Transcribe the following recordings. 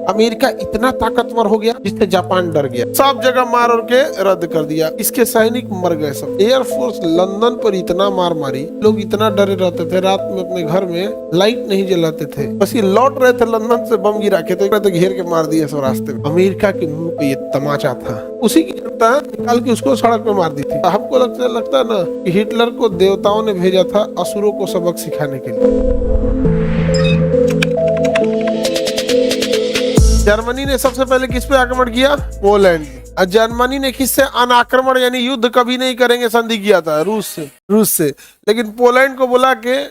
America इतना ताकतवर हो गया जिससे जापान डर गया, सब जगह मार और के रद्द कर दिया। इसके सैनिक मर गए सब। एयरफोर्स लंदन पर इतना मार मारी, लोग इतना डरे रहते थे, रात में अपने घर में लाइट नहीं जलाते थे। बस ये लौट रहे थे लंदन से बम गिरा के, तो घेर के मार दिया सब रास्ते में। अमेरिका के मुंह पे ये तमाचा था, उसी की जनता निकाल के उसको सड़क पे मार दी थी। हमको लगता है ना कि हिटलर को देवताओं ने भेजा था असुरों को सबक सिखाने के लिए। जर्मनी ने सबसे पहले किस पे आक्रमण किया? पोलैंड। जर्मनी ने किससे अनाक्रमण यानी युद्ध कभी नहीं करेंगे संधि किया था? रूस से। लेकिन पोलैंड को बुला के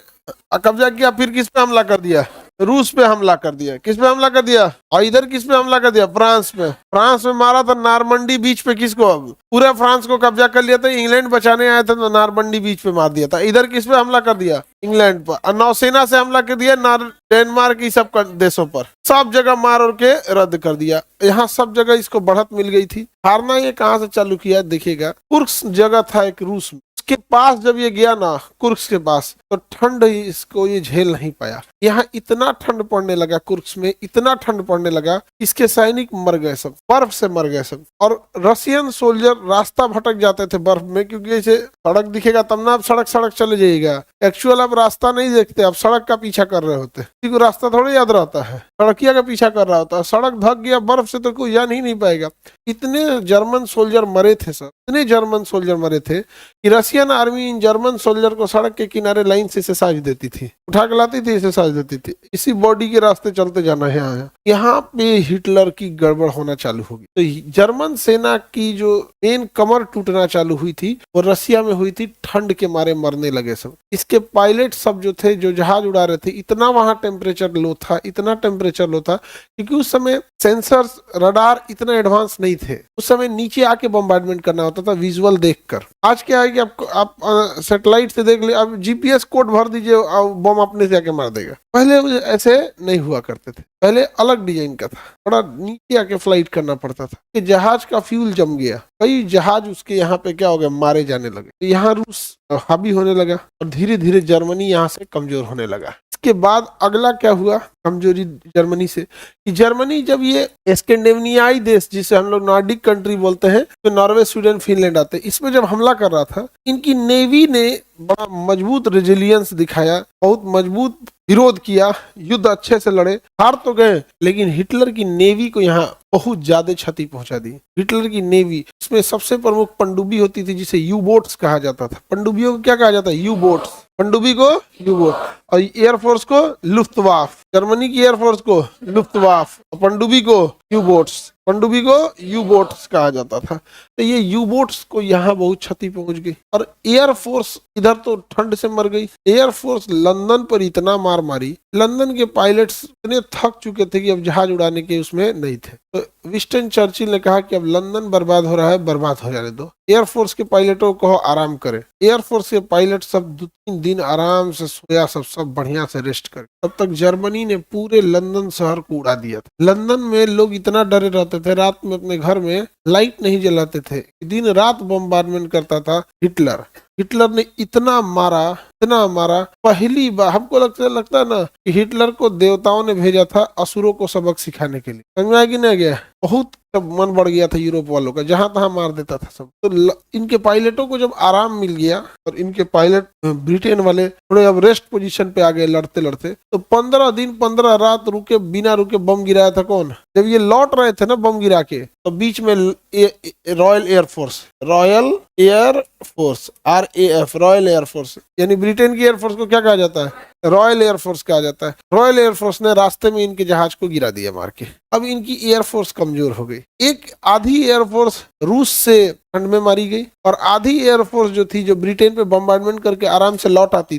कब्जा किया, फिर किस पे हमला कर दिया? रूस पे हमला कर दिया। किस पे हमला कर दिया? और इधर किस पे हमला कर दिया? फ्रांस पे। फ्रांस में मारा था नारमंडी बीच पे। किसको? अब पूरा फ्रांस को कब्जा कर लिया था। इंग्लैंड बचाने आया था तो नारमंडी बीच पे मार दिया था। इधर किस पे हमला कर दिया? इंग्लैंड पर। नौसेना से हमला कर दिया डेनमार्क की सब देशों पर, सब जगह मार और के रद्द कर दिया। यहाँ सब जगह इसको बढ़त मिल गई थी। हारना ये कहाँ से चालू किया देखिएगा, कुर्स्क जगह था एक रूस में, के पास जब ये गया ना कुर्स्क के पास, तो ठंड इसको ये झेल नहीं पाया। यहाँ इतना ठंड पड़ने लगा, कुर्स्क में इतना ठंड पड़ने लगा, इसके सैनिक मर गए सब, बर्फ से मर गए सब। और रशियन सोल्जर रास्ता भटक जाते थे बर्फ में, क्योंकि जैसे सड़क दिखेगा तब ना आप सड़क चले जाइएगा। एक्चुअल आप रास्ता नहीं देखते, आप सड़क का पीछा कर रहे होते। किसी को रास्ता थोड़ी याद रहता है, सड़किया का पीछा कर रहा होता है। सड़क ढक गया बर्फ से तो कोई जान ही नहीं पाएगा। इतने जर्मन सोल्जर मरे थे सर, इतने जर्मन सोल्जर मरे थे कि Russian army in German soldier को सड़क के किनारे लाइन से एक्सरसाइज देती थी, उठा के लाती थी, एक्सरसाइज देती थी। इसी बॉडी के रास्ते चलते जाना है। यहाँ पे हिटलर की गड़बड़ होना चालू होगी। तो जर्मन सेना की जो मेन कमर टूटना चालू हुई थी वो रसिया में हुई थी। ठंड के मारे मरने लगे सब। इसके पायलट सब जो थे, जो जहाज उड़ा रहे थे, इतना वहां टेम्परेचर लो था, इतना टेम्परेचर लो था, क्योंकि उस समय सेंसर्स रडार इतना एडवांस नहीं थे। उस समय नीचे आके बम्बार्डमेंट करना होता था विजुअल देखकर। आज क्या है कि आप सैटेलाइट से देख ले, आप जीपीएस कोड भर दीजिए, बम अपने से आके मार देगा। पहले ऐसे नहीं हुआ करते थे, पहले अलग डिजाइन का था, थोड़ा नीचे आके फ्लाइट करना पड़ता था। कि जहाज का फ्यूल जम गया, कई जहाज उसके यहाँ पे क्या हो गया, मारे जाने लगे। तो यहाँ रूस हावी होने लगा और धीरे धीरे जर्मनी यहाँ से कमजोर होने लगा। इसके बाद अगला क्या हुआ कमजोरी जर्मनी से, कि जर्मनी जब ये स्कैंडिनेवियाई देश जिसे हम लोग नॉर्डिक कंट्री बोलते हैं, तो नॉर्वे, स्वीडन, फिनलैंड आते हैं, इसमें जब हमला कर रहा था, इनकी नेवी ने बड़ा मजबूत रेजिलियंस दिखाया, बहुत मजबूत विरोध किया, युद्ध अच्छे से लड़े। हार तो गए, लेकिन हिटलर की नेवी को यहाँ बहुत ज्यादा क्षति पहुंचा दी। हिटलर की नेवी, इसमें सबसे प्रमुख पनडुब्बी होती थी जिसे यू बोट्स कहा जाता था। पनडुब्बियों को क्या कहा जाता है? You boats. पनडुब्बी को यू बोट, और एयरफोर्स को लुफ्तवाफ। जर्मनी की एयरफोर्स को लुफ्तवाफ, पनडुब्बी को यू बोट्स। पनडुब्बी को यू बोट्स कहा जाता था। तो ये यू बोट्स को यहाँ बहुत क्षति पहुंच गई। और एयरफोर्स इधर तो ठंड से मर गई। एयरफोर्स लंदन पर इतना मार मारी, लंदन के पायलट्स इतने थक चुके थे कि अब जहाज उड़ाने के उसमें नहीं थे। तो विंस्टन चर्चिल ने कहा कि अब लंदन बर्बाद हो रहा है, बर्बाद हो जाने दो, एयरफोर्स के पायलटों को आराम करे। एयरफोर्स के पायलट सब 2-3 दिन आराम से सोया, सब बढ़िया से रेस्ट करे। तब तक जर्मनी ने पूरे लंदन शहर को उड़ा दिया था। लंदन में लोग इतना डरे रहते थे, रात में अपने घर में लाइट नहीं जलाते थे, दिन रात बम्बार्डमेंट करता था हिटलर। हिटलर ने इतना मारा, पहली बार हमको लगता है ना कि हिटलर को देवताओं ने भेजा था असुरों को सबक सिखाने के लिए। समझ में आया कि नहीं गया? बहुत मन बढ़ गया था यूरोप वालों का, जहां तहां मार देता था सब। तो इनके पायलटों को जब आराम मिल गया और इनके पायलट ब्रिटेन वाले थोड़े अब रेस्ट पोजीशन पे आ गए लड़ते लड़ते, तो 15 दिन 15 रात रुके, बिना रुके बम गिराया था कौन? जब ये लौट रहे थे ना बम गिरा के, तो बीच में royal air force, RAF, royal air force, यानी ब्रिटेन की एयरफोर्स को क्या कहा जाता है? रॉयल एयरफोर्स कहा जाता है। रॉयल एयरफोर्स ने रास्ते में इनके जहाज को गिरा दिया मार के। अब इनकी एयरफोर्स कमजोर हो गई। एक आधी एयरफोर्स रूस से ठंड में मारी गई, और आधी एयरफोर्स जो थी, जो ब्रिटेन पे बम्बार्डमेंट करके आराम से लौट आती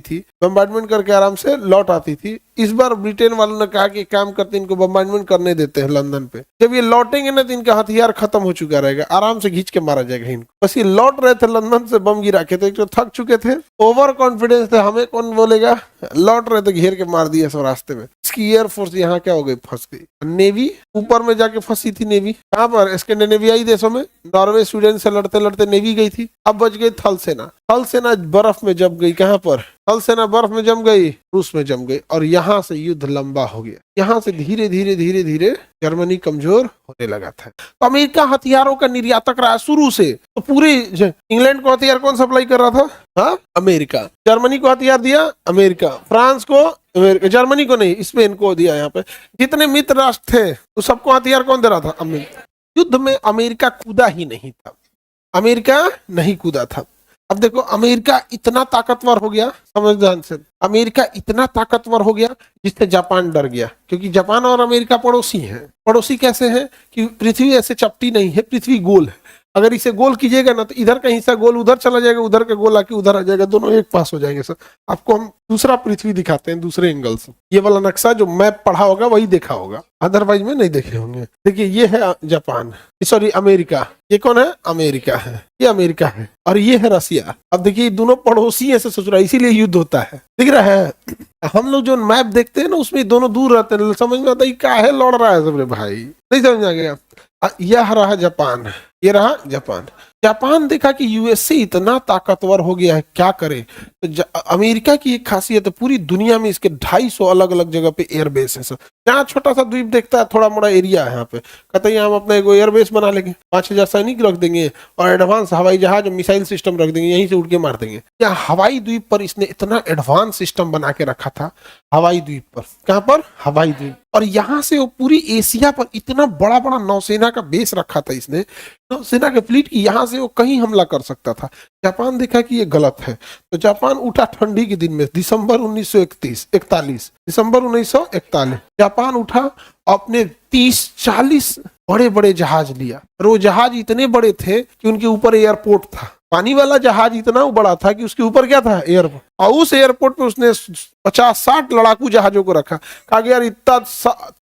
थी, इस बार ब्रिटेन वालों ने कहा कि काम करते इनको बम्बार्डमेंट करने देते हैं लंदन पे। जब ये लौटेंगे ना तो इनका हथियार खत्म हो चुका रहेगा, आराम से खींच के मारा जाएगा इनको। बस ये लौट रहे थे लंदन से बम गिरा के, तो एक तो थक चुके थे, ओवर कॉन्फिडेंस थे, हमें कौन बोलेगा, लौट रहे थे, घेर के मार दिया सब रास्ते में। इसकी एयरफोर्स यहाँ क्या हो गई, फंस गई। नेवी ऊपर में जाके फंसी थी, नेवी कहाँ पर, स्कैंडिनेवियाई देशों में, नॉर्वे स्वीडन से लड़ते लड़ते नेवी गई थी। अब बच गई थल सेना। थल सेना बर्फ में जम गई, कहाँ पर, थल सेना बर्फ में जम गई, रूस में जम गई, और यहाँ से युद्ध लंबा हो गया। यहाँ से धीरे धीरे धीरे धीरे जर्मनी कमजोर होने लगा था। तो अमेरिका हथियारों का निर्यातक रहा शुरू से। तो पूरे इंग्लैंड को हथियार कौन सप्लाई कर रहा था, हाँ अमेरिका। जर्मनी को हथियार दिया अमेरिका, फ्रांस को अमेरिका, जर्मनी को नहीं, स्पेन को दिया। यहाँ पे जितने मित्र राष्ट्र थे तो सबको हथियार कौन दे रहा था, अमेरिका। युद्ध में अमेरिका कूदा ही नहीं था, अमेरिका नहीं कूदा था। अब देखो अमेरिका इतना ताकतवर हो गया, समझदार से, अमेरिका इतना ताकतवर हो गया जिससे जापान डर गया, क्योंकि जापान और अमेरिका पड़ोसी हैं। पड़ोसी कैसे हैं कि पृथ्वी ऐसे चपटी नहीं है, पृथ्वी गोल है। अगर इसे गोल कीजिएगा ना तो इधर का हिस्सा गोल उधर चला जाएगा, उधर का गोल आके उधर आ जाएगा, दोनों एक पास हो जाएंगे। सर आपको हम दूसरा पृथ्वी दिखाते हैं दूसरे एंगल से। ये वाला नक्शा जो मैप पढ़ा होगा वही देखा होगा, अदरवाइज में नहीं देखे होंगे। देखिए ये है जापान, सॉरी अमेरिका, ये कौन है, अमेरिका है, ये अमेरिका है, और ये है रसिया। अब देखिए दोनों पड़ोसी ऐसे सोच रहा है, इसीलिए युद्ध होता है, दिख रहा है। हम लोग जो मैप देखते हैं ना उसमें दोनों दूर रहते हैं, समझ में आता है क्या है लड़ रहा है सबरे भाई, नहीं समझ आ गया। यह रहा जापान, ये रहा जापान। जापान देखा कि यूएसए इतना ताकतवर हो गया है, क्या करे। तो अमेरिका की एक खासियत है, पूरी दुनिया में इसके 250 अलग अलग जगह पे एयरबेस है। सर जहाँ छोटा सा द्वीप देखता है, थोड़ा मोड़ा एरिया है, यहाँ पे कहते हैं हम अपना एक एयरबेस बना लेंगे, 5000 सैनिक रख देंगे और एडवांस हवाई जहाज मिसाइल सिस्टम रख देंगे, यहीं से उड़ के मार देंगे। यहाँ हवाई द्वीप पर इसने इतना एडवांस सिस्टम बना के रखा था, हवाई द्वीप पर, कहाँ पर, हवाई द्वीप। और यहाँ से वो पूरी एशिया पर इतना बड़ा बड़ा नौसेना का बेस रखा था इसने, नौसेना के फ्लीट की, यहाँ से वो कहीं हमला कर सकता था। जापान देखा कि ये गलत है, तो जापान उठा ठंडी के दिन में, दिसंबर 1941 दिसंबर 1941 जापान उठा, अपने 30-40 बड़े बड़े जहाज लिया। और वो जहाज इतने बड़े थे कि उनके ऊपर एयरपोर्ट था। पानी वाला जहाज इतना बड़ा था कि उसके ऊपर क्या था, एयरपोर्ट, और उस एयरपोर्ट पे उसने 50-60 लड़ाकू जहाजों को रखा। कहा कि यार इतना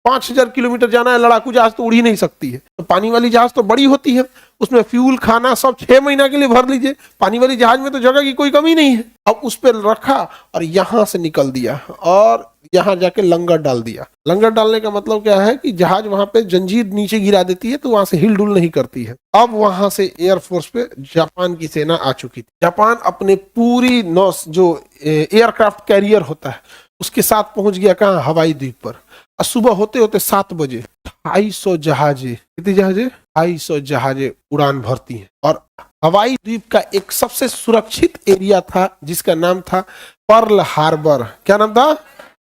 5000 किलोमीटर जाना है, लड़ाकू जहाज तो उड़ ही नहीं सकती है। तो पानी वाली जहाज तो बड़ी होती है, उसमें फ्यूल खाना सब 6 महीना के लिए भर लीजिए। पानी वाली जहाज में तो जगह की कोई कमी नहीं है। अब उस पर रखा और यहां से निकल दिया और यहां जाके लंगर डाल दिया। लंगर डालने का मतलब क्या है कि जहाज वहां पे जंजीर नीचे गिरा देती है, तो वहां से हिलडुल नहीं करती है। अब वहां से एयरफोर्स पे जापान की सेना आ चुकी थी। जापान अपने पूरी नौ जो एयरक्राफ्ट कैरियर होता है उसके साथ पहुंच गया, कहाँ, हवाई द्वीप पर। और सुबह होते होते 7 बजे 250 जहाजें, कितनी जहाजें, 250 जहाजें उड़ान भरती हैं। और हवाई द्वीप का एक सबसे सुरक्षित एरिया था जिसका नाम था पर्ल हार्बर। क्या नाम था,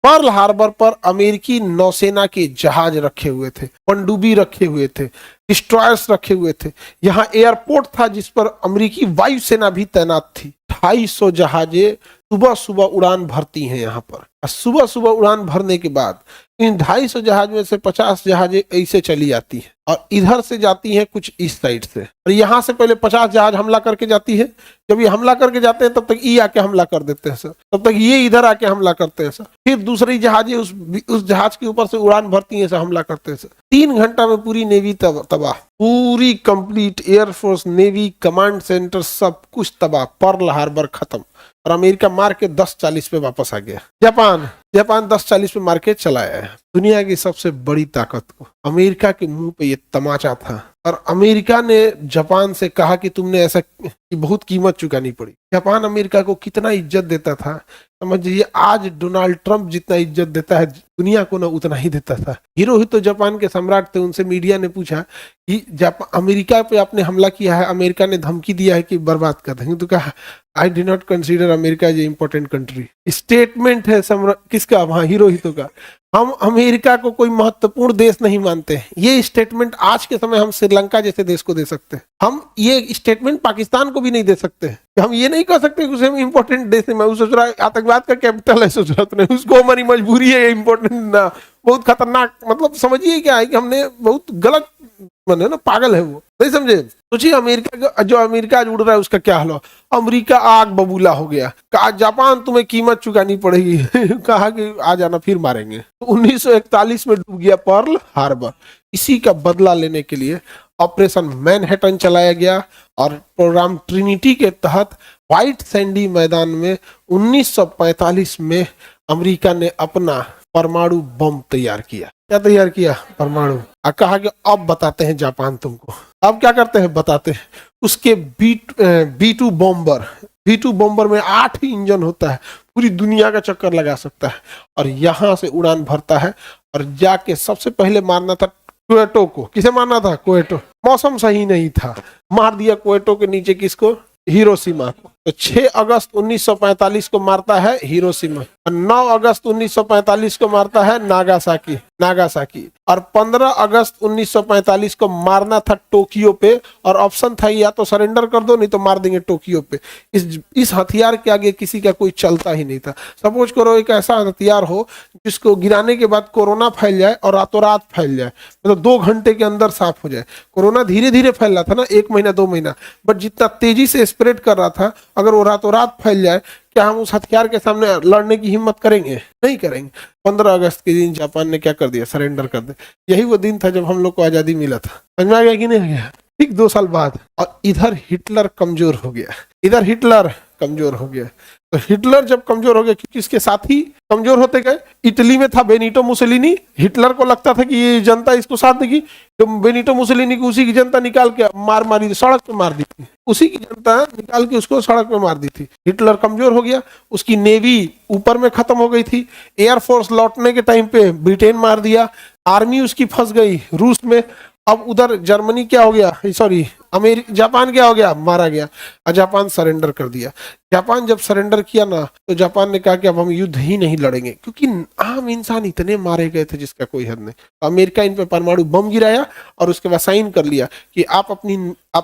पर्ल हार्बर पर अमेरिकी नौसेना के जहाज रखे हुए थे, पनडुब्बी रखे हुए थे, डिस्ट्रॉयर्स रखे हुए थे। यहाँ एयरपोर्ट था जिस पर अमेरिकी वायुसेना भी तैनात थी। 250 जहाजें सुबह सुबह उड़ान भरती हैं यहाँ पर। सुबह सुबह उड़ान भरने के बाद इन 250 जहाज में से 50 जहाजें ऐसे चली जाती हैं और इधर से जाती हैं कुछ इस साइड से, और यहाँ से पहले 50 जहाज हमला करके जाती है। जब ये हमला करके जाते हैं तब तक ये आके हमला कर देते हैं सर, तब तक ये इधर आके हमला करते हैं सर। फिर दूसरी जहाजें उस जहाज के ऊपर से उड़ान भरती हैं सर, हमला करते हैं सर। 3 घंटा में पूरी नेवी तबाह, पूरी complete air force, navy, command centre सब कुछ तबाह, पर्ल हार्बर खत्म। और अमेरिका मार के 10-40 पे वापस आ गया। जापान 10-40 पे मार के चला आया। दुनिया की सबसे बड़ी ताकत को अमेरिका के मुंह पे ये तमाचा था, और अमेरिका ने जापान से कहा कि तुमने ऐसा कि बहुत कीमत चुकानी पड़ी। जापान अमेरिका को कितना इज्जत देता था समझिए, आज डोनाल्ड ट्रंप जितना इज्जत देता है दुनिया को ना उतना ही देता था। हिरोहितो जापान के सम्राट थे, उनसे मीडिया ने पूछा कि अमेरिका पे आपने हमला किया है, अमेरिका ने धमकी दिया है कि बर्बाद कर देंगे, तो कहा I do not consider America as a important country. Statement है किसका, वहां हिरोहितो का। हम अमेरिका को कोई महत्वपूर्ण देश नहीं मानते। ये स्टेटमेंट आज के समय हम श्रीलंका जैसे देश को दे सकते हैं, हम ये स्टेटमेंट पाकिस्तान को भी नहीं दे सकते। हम ये नहीं कह सकते कि उसे हम इंपॉर्टेंट देश है। मैं सोच रहा आतंकवाद का कैपिटल है, सोच रहा नहीं, उसको हमारी मजबूरी है इंपॉर्टेंट ना, बहुत खतरनाक, मतलब समझिए क्या है कि हमने बहुत गलत बने ना, पागल है वो, नहीं समझे। सोचिए अमेरिका जो अमेरिका आज उड़ रहा है उसका क्या हाल हो। अमेरिका आग बबूला हो गया, कहा जापान तुम्हें कीमत चुकानी पड़ेगी कहा कि आ जाना फिर मारेंगे। 1941 में डूब गया पर्ल हार्बर। इसी का बदला लेने के लिए ऑपरेशन मैनहट्टन चलाया गया और प्रोग्राम ट्रिनिटी के तहत व्हाइट सैंडी मैदान में 1945 में अमेरिका ने अपना परमाणु बम तैयार किया। क्या तैयार किया? परमाणु। कहा कि अब बताते हैं जापान तुमको। अब क्या करते हैं बताते हैं। उसके बी टू बॉम्बर में 8 ही इंजन होता है, पूरी दुनिया का चक्कर लगा सकता है, और यहां से उड़ान भरता है और जाके सबसे पहले मारना था क्वेटो को। किसे मारना था? क्वेटो। मौसम सही नहीं था, मार दिया क्वेटो के नीचे किसको? हिरोशिमा को। तो 6 अगस्त 1945 को मारता है हिरोशिमा, और 9 अगस्त 1945 को मारता है नागासाकी, और 15 अगस्त 1945 को मारना था टोक्यो पे, और ऑप्शन था या तो सरेंडर कर दो नहीं तो मार देंगे टोक्यो पे। इस हथियार के आगे किसी का कोई चलता ही नहीं था। सपोज करो एक ऐसा हथियार हो जिसको गिराने के बाद कोरोना फैल जाए और रातों रात फैल जाए, मतलब 2 घंटे के अंदर साफ हो जाए। कोरोना धीरे धीरे फैल रहा था ना, 1 महीना 2 महीना, बट जितना तेजी से स्प्रेड कर रहा था, अगर वो रातों रात फैल जाए, क्या हम उस हथियार के सामने लड़ने की हिम्मत करेंगे? नहीं करेंगे। 15 अगस्त के दिन जापान ने क्या कर दिया? सरेंडर कर दिया। यही वो दिन था जब हम लोग को आजादी मिला था। समझ में आ गया कि नहीं आ गया? ठीक 2 साल बाद। और इधर हिटलर कमजोर हो गया, तो हिटलर जब कमजोर हो गया, क्योंकि इसके साथी कमजोर होते गए। इटली में था बेनिटो मुसोलिनी। हिटलर को लगता था कि ये जनता इसको साथ देगी, तो बेनिटो मुसोलिनी को उसी की जनता निकाल के मारी सड़क पे मार दी थी। उसी की जनता निकाल के उसको सड़क पे मार दी थी। हिटलर कमजोर हो गया, उसकी नेवी ऊपर में खत्म हो गई थी। एयरफोर्स लौटने के टाइम पे ब्रिटेन मार दिया, आर्मी उसकी फंस गई रूस में। अब उधर जर्मनी क्या हो गया, सॉरी जापान क्या हो गया? मारा गया, और जापान सरेंडर कर दिया। जापान जब सरेंडर किया ना, तो जापान ने कहा कि अब हम युद्ध ही नहीं लड़ेंगे, क्योंकि आम इंसान इतने मारे गए थे जिसका कोई हद नहीं। तो अमेरिका इन पे परमाणु बम गिराया, और उसके बाद साइन कर लिया कि आप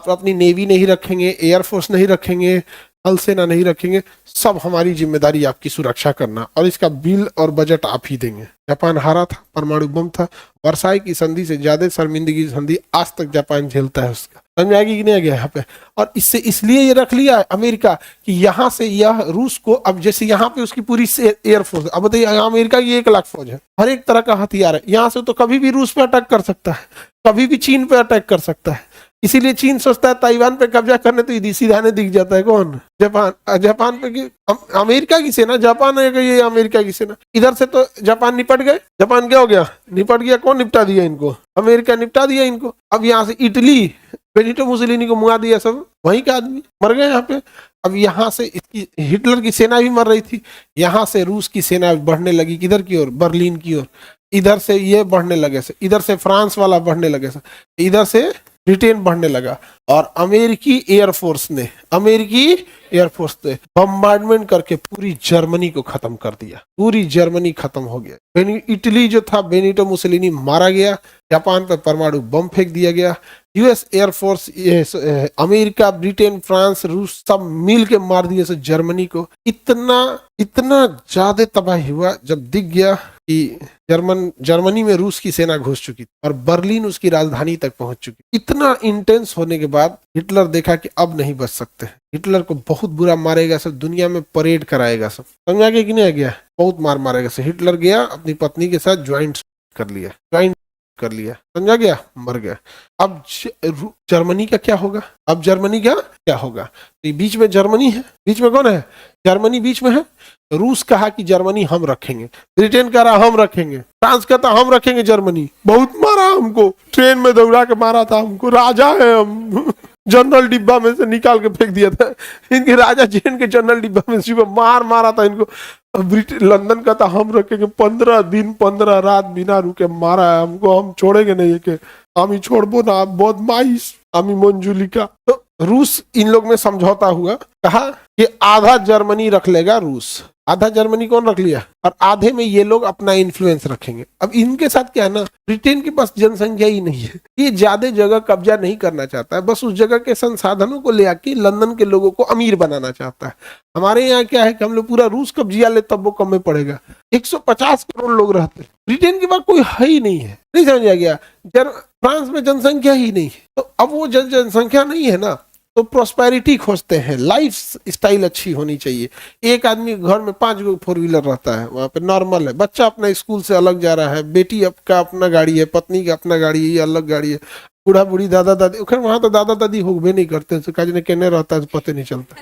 अपनी नेवी नहीं रखेंगे, एयरफोर्स नहीं रखेंगे, थल सेना नहीं रखेंगे, सब हमारी जिम्मेदारी आपकी सुरक्षा करना, और इसका बिल और बजट आप ही देंगे। जापान हारा था, परमाणु बम था। वर्साई की संधि से ज्यादा शर्मिंदगी की संधि आज तक जापान झेलता है उसका। समझ आएगी कि नहीं आ गया यहाँ पे? और इससे इसलिए ये रख लिया अमेरिका कि यहाँ से यह रूस को, अब जैसे यहाँ पे उसकी पूरी एयरफोर्स, अब बताइए अमेरिका की 1 लाख फौज है, हर एक तरह का हथियार है, यहाँ से तो कभी भी रूस पे अटैक कर सकता है, कभी भी चीन पे अटैक कर सकता है। इसीलिए चीन सोचता है ताइवान पे कब्जा करने, तो सीधा ने दिख जाता है कौन? जापान पे की अमेरिका की सेना, जापान है कि ये अमेरिका की सेना। इधर से तो जापान निपट गए। जापान क्या हो गया? निपट गया। कौन निपटा दिया इनको? अमेरिका निपटा दिया इनको। अब यहाँ से इटली बेनिटो मुसोलिनी को मुआ दिया, सब वहीं के आदमी मर गए यहाँ पे। अब यहाँ से इसकी हिटलर की सेना भी मर रही थी, यहाँ से रूस की सेना बढ़ने लगी किधर की ओर? बर्लिन की ओर। इधर से ये बढ़ने लगे, इधर से फ्रांस वाला बढ़ने लगे, इधर से ब्रिटेन बढ़ने लगा, और अमेरिकी एयरफोर्स ने बम्बार्डमेंट करके पूरी जर्मनी को खत्म कर दिया। पूरी जर्मनी खत्म हो गया। इटली जो था, बेनिटो मुसोलिनी मारा गया, जापान पर परमाणु बम फेंक दिया गया। US air force, America, Britain, France, रूस सब मिल के मार दिए जर्मनी को। इतना ज्यादा तबाही हुआ जब दिख गया कि जर्मनी में रूस की सेना घुस चुकी थी और बर्लिन उसकी राजधानी तक पहुंच चुकी। इतना इंटेंस होने के बाद हिटलर देखा कि अब नहीं बच सकते, हिटलर को बहुत बुरा मारेगा, सब दुनिया में परेड कराएगा, सब समझ आ गया कि नहीं आ गया? बहुत मारेगा। हिटलर गया अपनी पत्नी के साथ ज्वाइंट कर लिया, समझा गया? मर गया। अब जर्मनी का क्या होगा? तो बीच में जर्मनी है, बीच में कौन है? जर्मनी बीच में है। रूस कहा कि जर्मनी हम रखेंगे, ब्रिटेन कह रहा हम रखेंगे, फ्रांस कहता हम रखेंगे जर्मनी। बहुत मारा हमको, ट्रेन में दौड़ा के मारा था हमको, राजा है हम। जनरल डिब्बा में से निकाल के फेंक दिया था इनके, राजा ट्रेन के जनरल डिब्बा में से मारा था इनको। ब्रिटेन लंदन का था हम रखेंगे, 15 दिन 15 रात बिना रुके मारा है हमको, हम छोड़ेंगे नहीं के, हम ही छोड़बो ना, बहुत माइस हमी मंजुलिका। तो रूस इन लोग में समझौता हुआ, कहा कि आधा जर्मनी रख लेगा रूस, आधा जर्मनी कौन रख लिया, और आधे में ये लोग अपना इन्फ्लुएंस रखेंगे। अब इनके साथ क्या है ना, ब्रिटेन के पास जनसंख्या ही नहीं है, ये ज्यादा जगह कब्जा नहीं करना चाहता है, बस उस जगह के संसाधनों को ले आके लंदन के लोगों को अमीर बनाना चाहता है। हमारे यहाँ क्या है कि हम लोग पूरा रूस कब्जिया ले तब वो कम में पड़ेगा। 150 करोड़ लोग रहते, ब्रिटेन के पास कोई है ही नहीं है, नहीं समझा गया? फ्रांस में जनसंख्या ही नहीं है, तो अब वो जनसंख्या नहीं है ना, तो प्रोस्पेरिटी खोजते हैं, लाइफ स्टाइल अच्छी होनी चाहिए। एक आदमी घर में 5 गो 4 व्हीलर रहता है, वहाँ पे नॉर्मल है, बच्चा अपना स्कूल से अलग जा रहा है, बेटी का अपना गाड़ी है, पत्नी का अपना गाड़ी है, ये अलग गाड़ी है, बूढ़ा बूढ़ी दादा दादी, वहाँ तो दादा दादी होबे नहीं करते, काजने कहने रहता है तो पता नहीं चलता।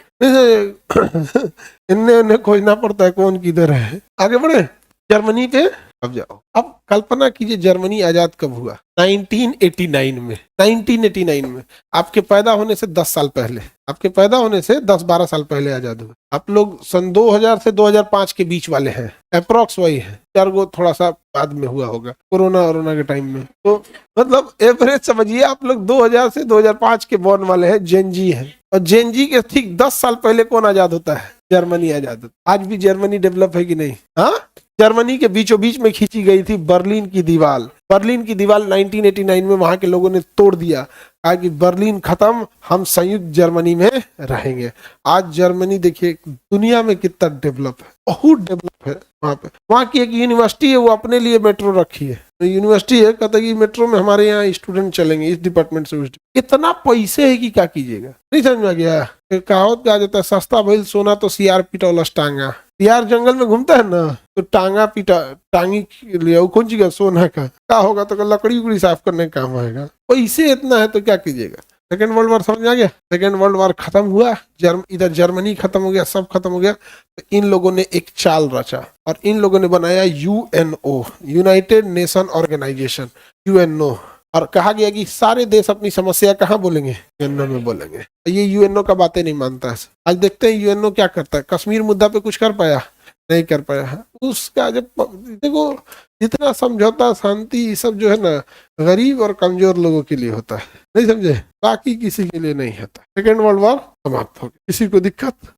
इन्हें खोजना पड़ता है कौन किधर है। आगे बढ़े, जर्मनी पे अब जाओ, अब कल्पना कीजिए जर्मनी आजाद कब हुआ? 1989 में। 1989 में आपके पैदा होने से 10 साल पहले, आपके पैदा होने से 10-12 साल पहले आजाद हुआ। आप लोग सन 2000 से 2005 के बीच वाले हैं, अप्रोक्स वही है। 4 गो थोड़ा सा बाद में हुआ होगा, कोरोना के टाइम में। तो मतलब एवरेज समझिए आप लोग 2000 से 2005 के बॉर्न वाले हैं, जेनजी हैं। और जेनजी के ठीक 10 साल पहले कौन आजाद होता है? जर्मनी आजाद होता है। आज भी जर्मनी डेवलप है कि नहीं? हाँ, जर्मनी के बीचों बीच में खींची गई थी बर्लिन की दीवार। बर्लिन की दीवार 1989 में वहां के लोगों ने तोड़ दिया, कहा कि बर्लिन खत्म, हम संयुक्त जर्मनी में रहेंगे। आज जर्मनी देखिए दुनिया में कितना डेवलप है, बहुत डेवलप है। वहां पे वहां की एक यूनिवर्सिटी है, वो अपने लिए मेट्रो रखी है। यूनिवर्सिटी है, कहता है कि मेट्रो में हमारे यहाँ स्टूडेंट चलेंगे, इस डिपार्टमेंट से उस। इतना पैसे है कि क्या कीजिएगा, नहीं समझ में गया। कहावत कहा जाता है, सस्ता भइल सोना तो सियार पिटौलस टांगा। यार जंगल में घूमता है ना, तो टांगा पिटा, टांगी लिया, कौन चीज का? सोना का। क्या होगा? तो लकड़ी उकड़ी साफ करने का काम आएगा। पैसे इतना है तो क्या कीजिएगा। सेकेंड वर्ल्ड वॉर समझ में आ गया? सेकेंड वर्ल्ड वॉर खत्म हुआ, इधर जर्मनी खत्म हो गया, सब खत्म हो गया। तो इन लोगों ने एक चाल रचा और इन लोगों ने बनाया UNO, United Nation Organisation, UNO. और कहा गया कि सारे देश अपनी समस्या कहाँ बोलेंगे? यूएनओ में बोलेंगे। ये यूएनओ का बातें नहीं मानता है। आज देखते हैं यूएनओ क्या करता है। कश्मीर मुद्दा पे कुछ कर पाया? नहीं कर पाया। उसका जब देखो, जितना समझौता, शांति, सब जो है ना, गरीब और कमजोर लोगों के लिए होता है, नहीं समझे? बाकी किसी के लिए नहीं होता। सेकेंड वर्ल्ड वॉर समाप्त हो गया। किसी को दिक्कत